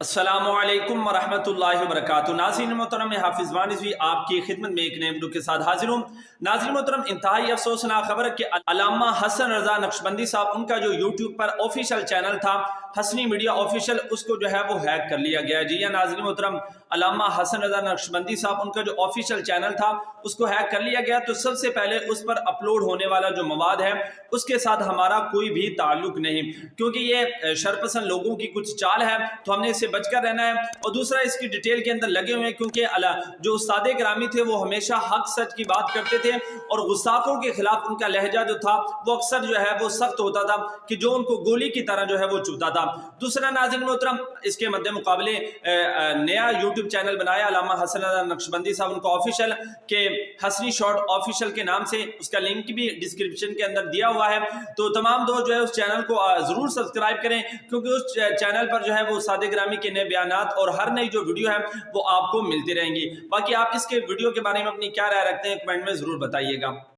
अस्सलामुअलैकुम वरहमतुल्लाहि वबरकातुहू। नाज़रीन मोहतरम, हाफिज़ वानिज़वी आप की खिदमत में एक नए वीडियो के साथ हाजिर हूँ। नाज़रीन मोहतरम, इंतहाई अफसोसनाक खबर है कि अल्लामा हसन रज़ा नक्शबंदी साहब, उनका जो यूट्यूब पर ऑफिशियल चैनल था हसनी मीडिया ऑफिशियल, उसको जो है वो हैक कर लिया गया है। जी हाँ नाज़रीन मोहतरम, अल्लामा हसन रज़ा नक्शबंदी साहब, उनका जो ऑफिशियल चैनल था उसको हैक कर लिया गया। तो सबसे पहले उस पर अपलोड होने वाला जो मवाद है उसके साथ हमारा कोई भी ताल्लुक नहीं, क्योंकि ये शरपसंद लोगों की कुछ चाल है, तो हमने इससे बचकर रहना है। और दूसरा, इसकी डिटेल के अंदर लगे हुए हैं, क्योंकि जो उस्ताद ग्रामी थे वो हमेशा हक सच की बात करते थे और गुस्ताखों के खिलाफ उनका लहजा जो था वो अक्सर जो है वो सख्त होता था कि जो उनको गोली की तरह जो है वो चुभता था। दूसरा नाज़रीन मोहतरम, इसके मद्दे मुकाबले नया यूट्यूब चैनल बनाया अल्लामा हसन रज़ा नक्शबंदी साहब, उनको ऑफिशियल के हसनी शॉर्ट ऑफिशियल के नाम से, उसका लिंक भी डिस्क्रिप्शन के अंदर दिया हुआ है। तो तमाम दोस्त जो है उस चैनल को ज़रूर सब्सक्राइब करें, क्योंकि उस चैनल पर जो है वो उस्ताद ग्रामी के नए बयानात और हर नई जो वीडियो है वो आपको मिलती रहेंगी। बाकी आप इसके वीडियो के बारे में अपनी क्या राय रखते हैं, कमेंट में ज़रूर बताइएगा।